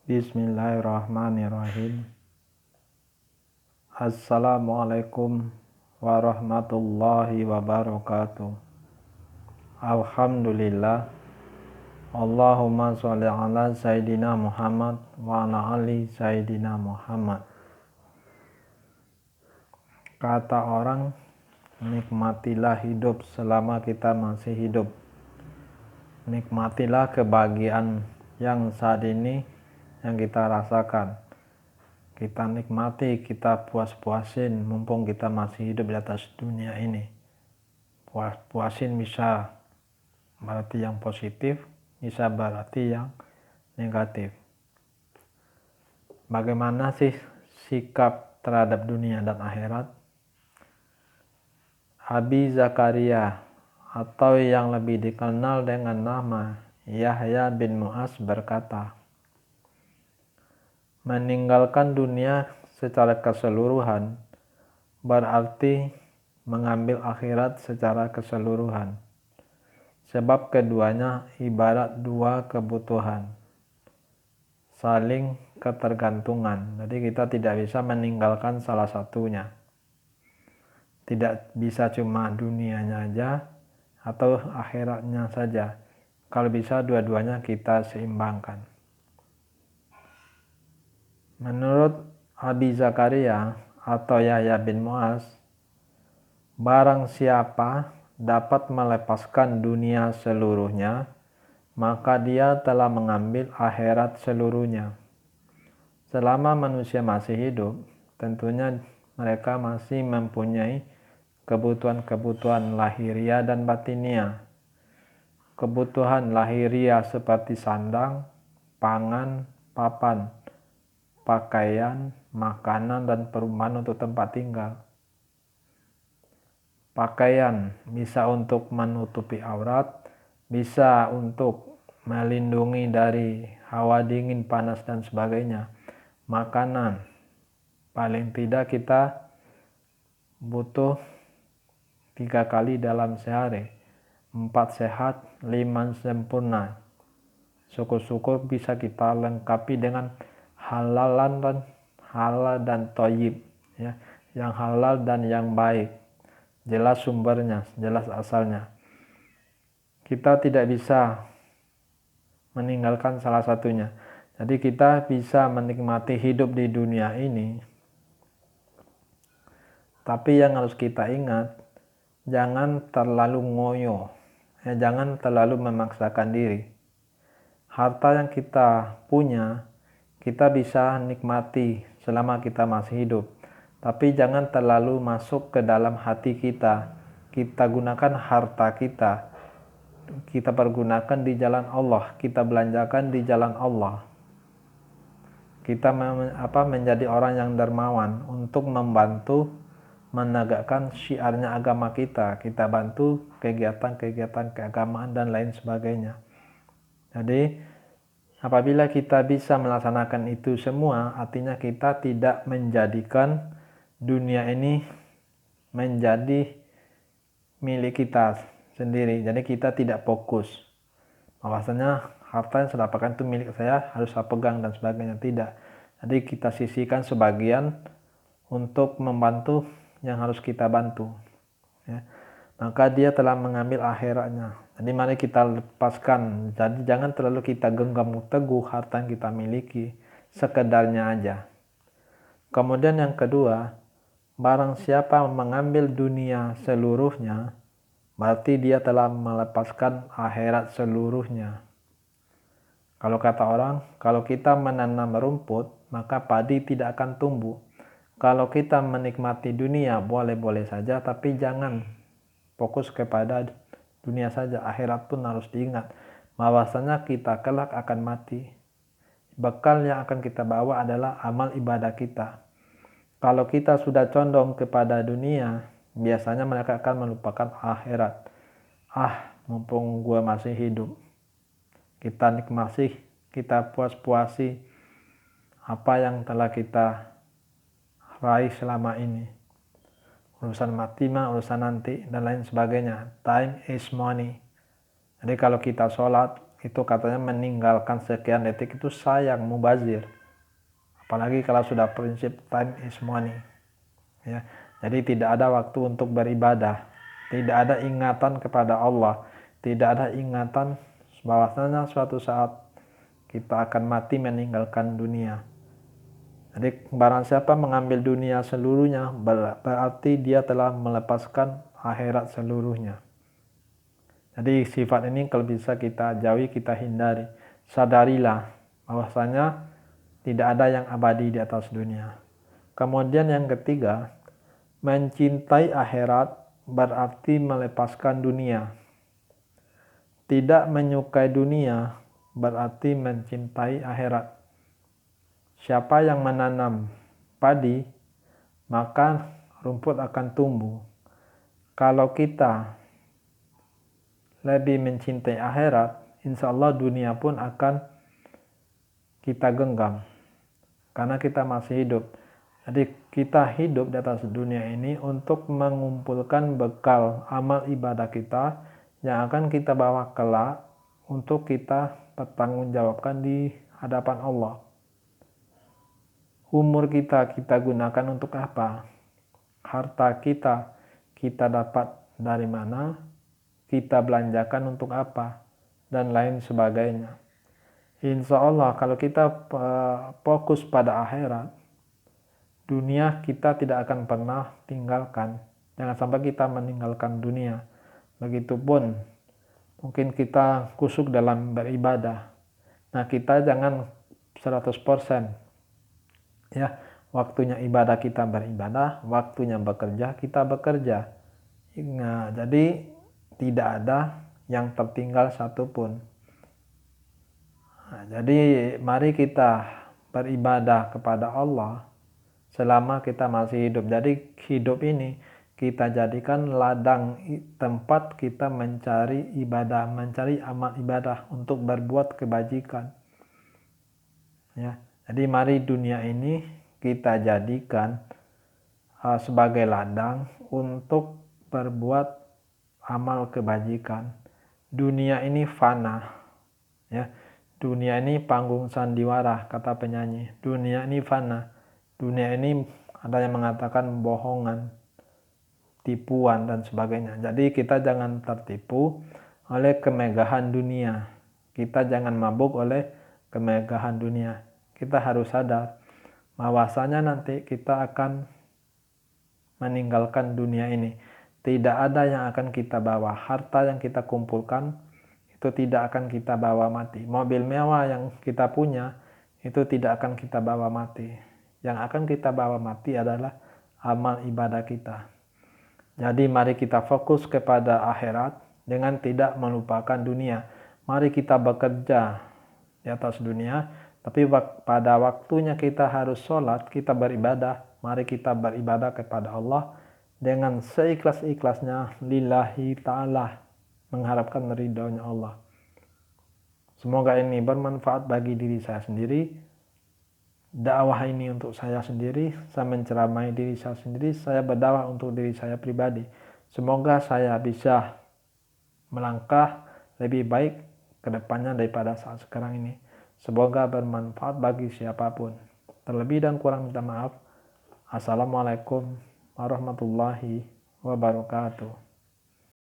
Bismillahirrahmanirrahim. Assalamualaikum warahmatullahi wabarakatuh. Alhamdulillah. Allahumma sholli ala Sayyidina Muhammad wa ala ali Sayyidina Muhammad. Kata orang, nikmatilah hidup selama kita masih hidup. Nikmatilah kebahagiaan yang saat ini yang kita rasakan. Kita nikmati, kita puas-puasin mumpung kita masih hidup di atas dunia ini. Puasin bisa berarti yang positif, bisa berarti yang negatif. Bagaimana sih sikap terhadap dunia dan akhirat? Abi Zakaria atau yang lebih dikenal dengan nama Yahya bin Mu'az berkata, meninggalkan dunia secara keseluruhan berarti mengambil akhirat secara keseluruhan. Sebab keduanya ibarat dua kebutuhan, saling ketergantungan. Jadi kita tidak bisa meninggalkan salah satunya. Tidak bisa cuma dunianya aja atau akhiratnya saja. Kalau bisa dua-duanya kita seimbangkan. Menurut Abi Zakaria atau Yahya bin Mu'az, barang siapa dapat melepaskan dunia seluruhnya, maka dia telah mengambil akhirat seluruhnya. Selama manusia masih hidup, tentunya mereka masih mempunyai kebutuhan-kebutuhan lahiriah dan batiniah. Kebutuhan lahiriah seperti sandang, pangan, papan, pakaian, makanan, dan perumahan untuk tempat tinggal. Pakaian bisa untuk menutupi aurat, bisa untuk melindungi dari hawa dingin, panas, dan sebagainya. Makanan, paling tidak kita butuh 3 kali dalam sehari. 4 sehat, 5 sempurna. Syukur-syukur bisa kita lengkapi dengan halal dan thayyib, ya, yang halal dan yang baik, jelas sumbernya, jelas asalnya. Kita tidak bisa meninggalkan salah satunya. Jadi kita bisa menikmati hidup di dunia ini, tapi yang harus kita ingat, jangan terlalu ngoyo, ya, jangan terlalu memaksakan diri. Harta yang kita punya kita bisa nikmati selama kita masih hidup. Tapi jangan terlalu masuk ke dalam hati kita. Kita gunakan harta kita. Kita pergunakan di jalan Allah. Kita belanjakan di jalan Allah. Kita menjadi orang yang dermawan untuk membantu menegakkan syiarnya agama kita. Kita bantu kegiatan-kegiatan keagamaan dan lain sebagainya. Jadi apabila kita bisa melaksanakan itu semua, artinya kita tidak menjadikan dunia ini menjadi milik kita sendiri. Jadi kita tidak fokus bahwasanya harta yang saya dapatkan itu milik saya, harus saya pegang dan sebagainya. Tidak. Jadi kita sisihkan sebagian untuk membantu yang harus kita bantu, ya. Maka dia telah mengambil akhiratnya. Jadi mari kita lepaskan. Jadi jangan terlalu kita genggam teguh harta yang kita miliki, sekedarnya aja. Kemudian yang kedua, barang siapa mengambil dunia seluruhnya, berarti dia telah melepaskan akhirat seluruhnya. Kalau kata orang, kalau kita menanam rumput, maka padi tidak akan tumbuh. Kalau kita menikmati dunia, boleh-boleh saja, tapi jangan fokus kepada dunia saja. Akhirat pun harus diingat bahwasanya kita kelak akan mati. Bekal yang akan kita bawa adalah amal ibadah kita. Kalau kita sudah condong kepada dunia, biasanya mereka akan melupakan akhirat. Mumpung gue masih hidup, kita nikmati, kita puas-puasi apa yang telah kita raih selama ini. Urusan mati mah urusan nanti dan lain sebagainya. Time is money. Jadi kalau kita sholat, itu katanya meninggalkan sekian detik itu sayang, mubazir. Apalagi kalau sudah prinsip time is money. Ya, jadi tidak ada waktu untuk beribadah, tidak ada ingatan kepada Allah, tidak ada ingatan bahwasanya suatu saat kita akan mati meninggalkan dunia. Jadi barang siapa mengambil dunia seluruhnya, berarti dia telah melepaskan akhirat seluruhnya. Jadi sifat ini kalau bisa kita jauhi, kita hindari. Sadarilah bahwasanya tidak ada yang abadi di atas dunia. Kemudian yang ketiga, mencintai akhirat berarti melepaskan dunia. Tidak menyukai dunia berarti mencintai akhirat. Siapa yang menanam padi, maka rumput akan tumbuh. Kalau kita lebih mencintai akhirat, insya Allah dunia pun akan kita genggam. Karena kita masih hidup. Jadi kita hidup di atas dunia ini untuk mengumpulkan bekal amal ibadah kita yang akan kita bawa kelak untuk kita pertanggungjawabkan di hadapan Allah. Umur kita gunakan untuk apa? Harta kita dapat dari mana? Kita belanjakan untuk apa? Dan lain sebagainya. Insya Allah kalau kita fokus pada akhirat, dunia kita tidak akan pernah tinggalkan. Jangan sampai kita meninggalkan dunia. Begitupun mungkin kita kusuk dalam beribadah. Nah kita jangan 100%. Ya, waktunya ibadah kita beribadah, waktunya bekerja kita bekerja. Nah, jadi tidak ada yang tertinggal satupun. Nah, jadi mari kita beribadah kepada Allah selama kita masih hidup. Jadi hidup ini kita jadikan ladang tempat kita mencari ibadah, mencari amal ibadah untuk berbuat kebajikan. Ya, jadi mari dunia ini kita jadikan sebagai ladang untuk berbuat amal kebajikan. Dunia ini fana, ya. Dunia ini panggung sandiwara, kata penyanyi. Dunia ini fana. Dunia ini ada yang mengatakan bohongan, tipuan dan sebagainya. Jadi kita jangan tertipu oleh kemegahan dunia. Kita jangan mabuk oleh kemegahan dunia. Kita harus sadar bahwasanya nanti kita akan meninggalkan dunia ini. Tidak ada yang akan kita bawa. Harta yang kita kumpulkan itu tidak akan kita bawa mati. Mobil mewah yang kita punya itu tidak akan kita bawa mati. Yang akan kita bawa mati adalah amal ibadah kita. Jadi mari kita fokus kepada akhirat dengan tidak melupakan dunia. Mari kita bekerja di atas dunia, tapi pada waktunya kita harus sholat, kita beribadah. Mari kita beribadah kepada Allah dengan seikhlas-ikhlasnya lillahi ta'ala, mengharapkan ridhonya Allah. Semoga ini bermanfaat bagi diri saya sendiri. Dakwah ini untuk saya sendiri, saya menceramai diri saya sendiri, saya berdakwah untuk diri saya pribadi. Semoga saya bisa melangkah lebih baik ke depannya daripada saat sekarang ini. Semoga bermanfaat bagi siapapun. Terlebih dan kurang minta maaf. Assalamualaikum warahmatullahi wabarakatuh.